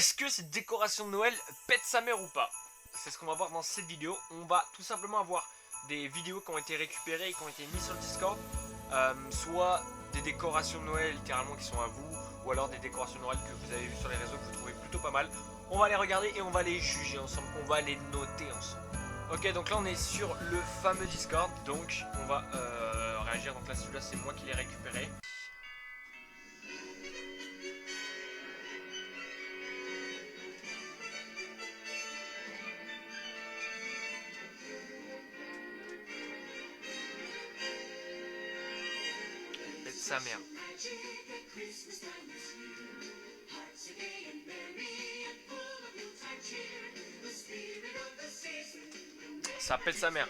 Est-ce que cette décoration de Noël pète sa mère ou pas? C'est ce qu'on va voir dans cette vidéo. On va tout simplement avoir des vidéos qui ont été récupérées et qui ont été mises sur le Discord. Soit des décorations de Noël littéralement qui sont à vous, ou alors des décorations de Noël que vous avez vues sur les réseaux que vous trouvez plutôt pas mal. On va les regarder et on va les juger ensemble, on va les noter ensemble. Ok, donc là on est sur le fameux Discord, donc on va réagir. Donc là celui-là c'est moi qui l'ai récupéré. Pète sa mère. Ça pète sa mère.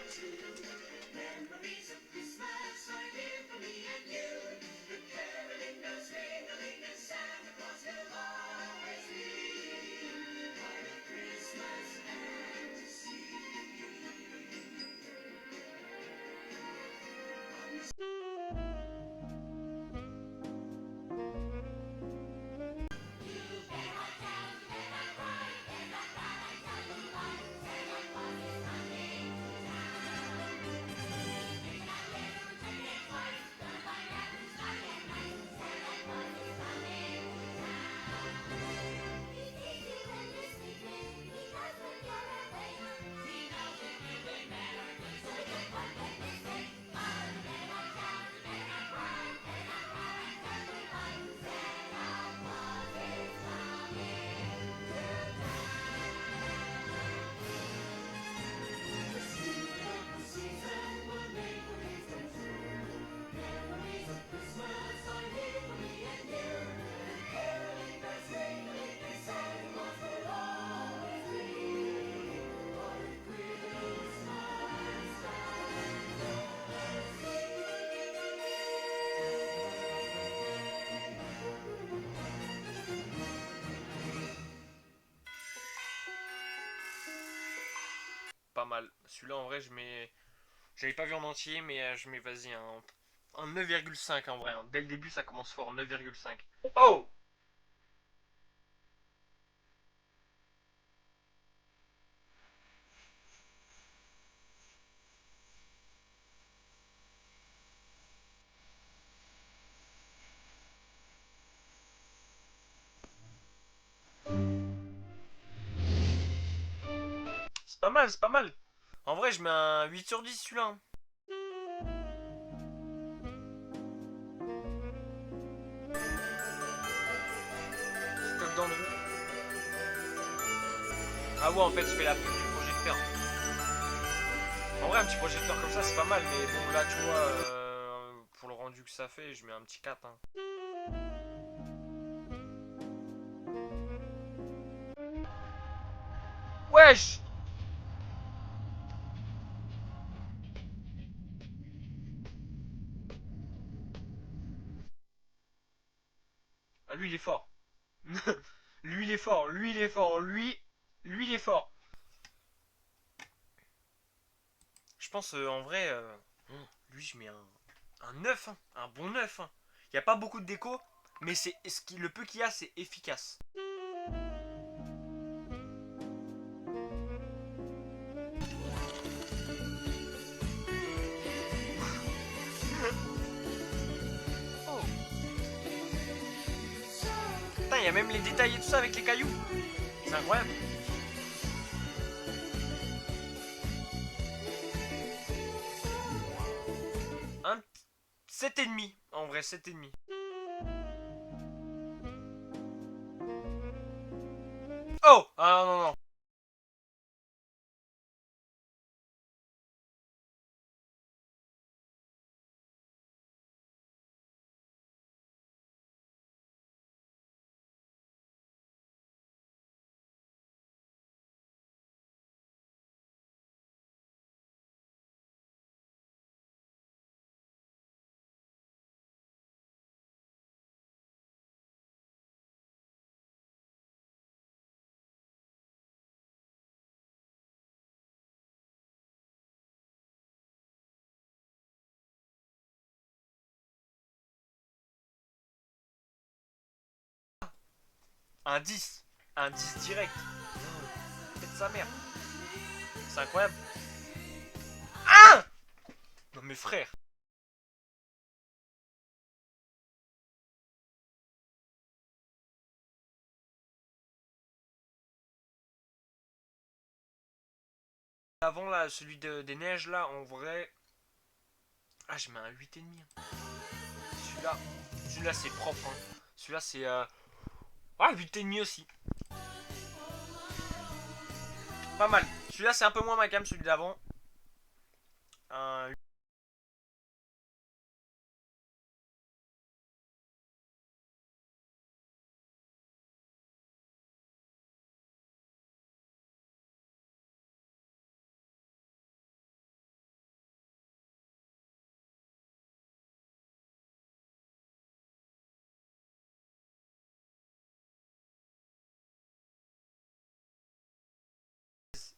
Pas mal. Celui-là en vrai je mets... J'avais pas vu en entier mais je mets vas-y un 9,5 en vrai. Dès le début ça commence fort, 9,5. Oh! C'est pas mal, c'est pas mal. En vrai je mets un 8 sur 10 celui-là, hein. Stock d'Andrew. Ah ouais en fait je fais la pub du projecteur. En vrai un petit projecteur comme ça c'est pas mal, mais bon là tu vois pour le rendu que ça fait je mets un petit 4, hein. Wesh! Ah lui il est fort. Lui il est fort, lui il est fort, lui il est fort. Je pense en vrai lui je mets un 9, hein, un bon 9, hein. Il n'y a pas beaucoup de déco, mais c'est le peu qu'il y a c'est efficace. Oh. Putain, il y a même les détails et tout ça avec les cailloux. C'est incroyable. Un 7,5 en vrai, 7,5. Oh! Ah non, non, non. Un 10. Un 10 direct. Oh, pète sa mère. C'est incroyable. Ah non mais frère. Avant là, celui des neiges là, en vrai. Ah, je mets un 8,5. Celui-là, celui-là c'est propre. Hein. Celui-là c'est. Ah, 8,5 aussi. Pas mal. Celui-là c'est un peu moins ma gamme, celui d'avant. Un.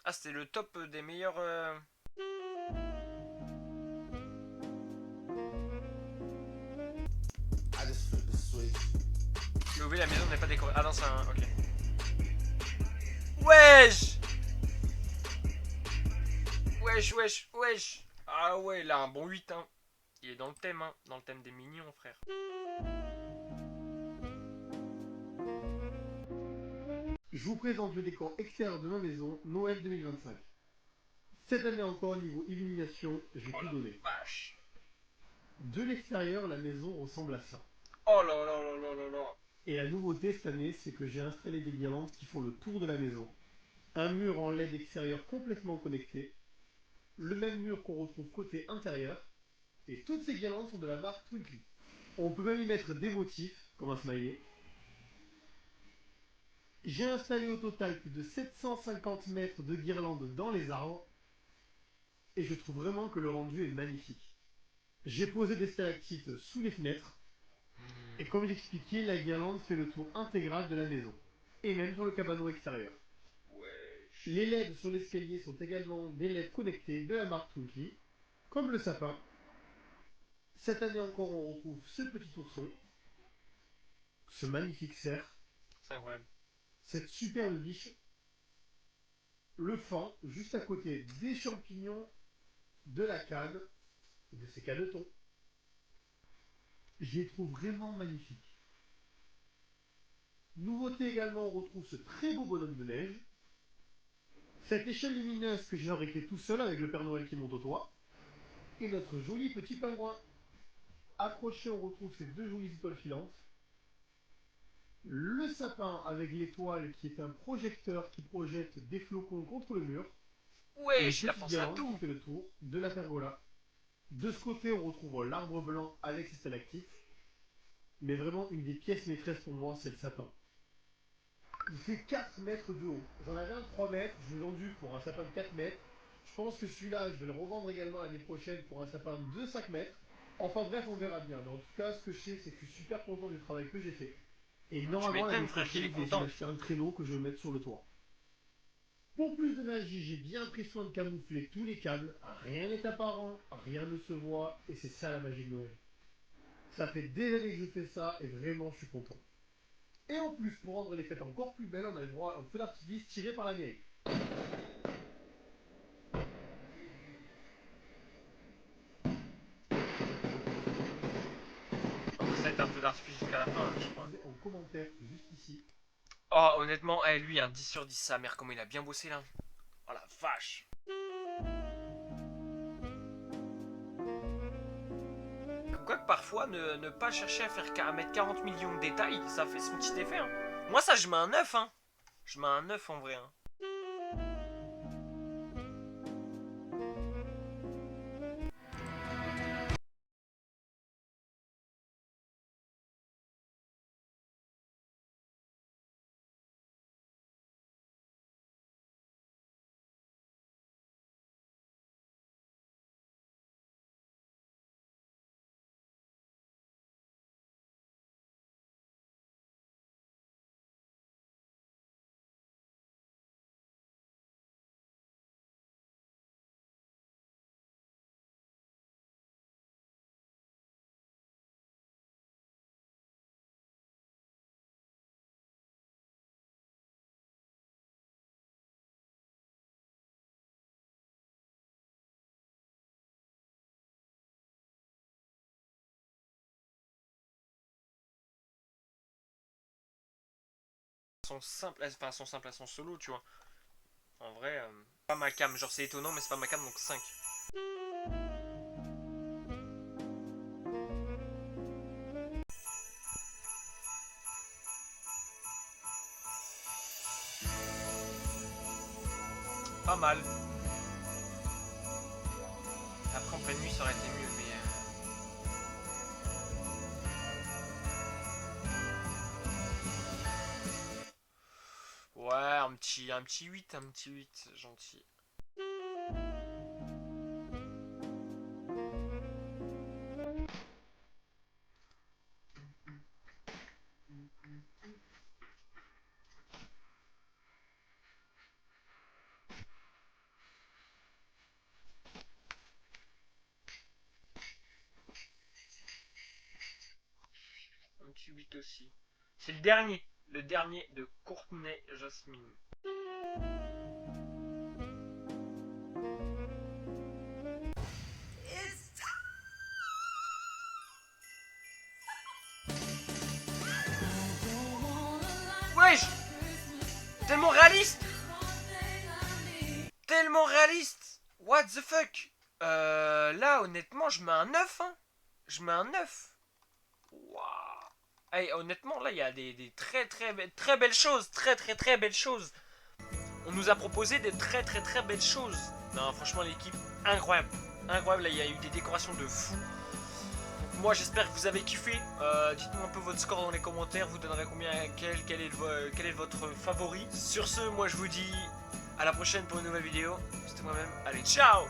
Ah, c'était le top des meilleurs. Mais oui, la maison n'est pas décorée. Ah non, c'est un. Ok. Wesh. Wesh, wesh, wesh. Ah ouais, là, un bon 8, hein. Il est dans le thème, hein. Dans le thème des mignons, frère. Je vous présente le décor extérieur de ma maison, Noël 2025. Cette année encore, niveau illumination, j'ai tout donné. Vache. De l'extérieur, la maison ressemble à ça. Oh là là là là là là. Et la nouveauté cette année, c'est que j'ai installé des guirlandes qui font le tour de la maison. Un mur en LED extérieur complètement connecté. Le même mur qu'on retrouve côté intérieur. Et toutes ces guirlandes sont de la marque Twinkly. On peut même y mettre des motifs, comme un smiley. J'ai installé au total plus de 750 mètres de guirlandes dans les arbres. Et je trouve vraiment que le rendu est magnifique. J'ai posé des stalactites sous les fenêtres. Et comme j'expliquais, la guirlande fait le tour intégral de la maison. Et même sur le cabanon extérieur. Les LED sur l'escalier sont également des LED connectés de la marque Twinkly, comme le sapin. Cette année encore, on retrouve ce petit ourson, ce magnifique cerf, C'est incroyable. cette superbe biche, le fan, juste à côté des champignons, de la canne et de ces canetons. Je les trouve vraiment magnifiques. Nouveauté également, on retrouve ce très beau bonhomme de neige, cette échelle lumineuse que j'ai fabriquée tout seul avec le Père Noël qui monte au toit, et notre joli petit pingouin. Accroché, on retrouve ces deux jolies étoiles filantes. Le sapin avec l'étoile qui est un projecteur qui projette des flocons contre le mur. Et une Wesh, il a petite pensé à guirlande qui tout. fait le tour de la pergola. De ce côté, on retrouve l'arbre blanc avec ses stalactites. Mais vraiment, une des pièces maîtresses pour moi, c'est le sapin. Il fait 4 mètres de haut. J'en avais un de 3 mètres, je l'ai vendu pour un sapin de 4 mètres. Je pense que celui-là, je vais le revendre également l'année prochaine pour un sapin de 5 mètres. Enfin bref, on verra bien. Mais en tout cas, ce que je sais, c'est que je suis super content du travail que j'ai fait. Et Tu normalement, l'année m'étonnes, frère, qu'il prochaine, est je vais essayer content. d'acheter un traîneau que je vais mettre sur le toit. Pour plus de magie, j'ai bien pris soin de camoufler tous les câbles. Rien n'est apparent, rien ne se voit, et c'est ça la magie de Noël. Ça fait des années que je fais ça, et vraiment, je suis content. Et en plus, pour rendre les fêtes encore plus belles, on a le droit à un feu d'artifice tiré par la mairie. Ça va être un peu d'artifice jusqu'à la fin, je crois. En commentaire, juste ici. Oh, honnêtement, lui, un 10 sur 10, sa mère, comment il a bien bossé là. Oh la vache. Comme quoi que parfois, ne pas chercher à mettre 40 millions de détails, ça fait son petit effet. Hein. Moi, ça, je mets un 9. Hein. Je mets un 9 en vrai. Hein. elles sont simples, elles sont solo, tu vois. En vrai, pas ma cam, genre c'est étonnant, mais c'est pas ma cam, donc 5. Pas mal. Après en pleine nuit ça aurait été mieux, mais... Ouais, un petit 8, gentil. Un petit 8 aussi. C'est le dernier de Courtenay Jasmine. Wesh! Tellement réaliste! Tellement réaliste! What the fuck? Là, honnêtement, je mets un 9. Hein. Je mets un 9. Waouh! Hey, honnêtement, là, il y a des très belles choses. Très belles choses. On nous a proposé des très belles choses. Non, franchement, l'équipe, incroyable. Incroyable, là, il y a eu des décorations de fou. Moi j'espère que vous avez kiffé. Dites-moi un peu votre score dans les commentaires. Vous donnerez combien, quel est votre favori. Sur ce, moi je vous dis à la prochaine pour une nouvelle vidéo. C'était moi-même. Allez, ciao!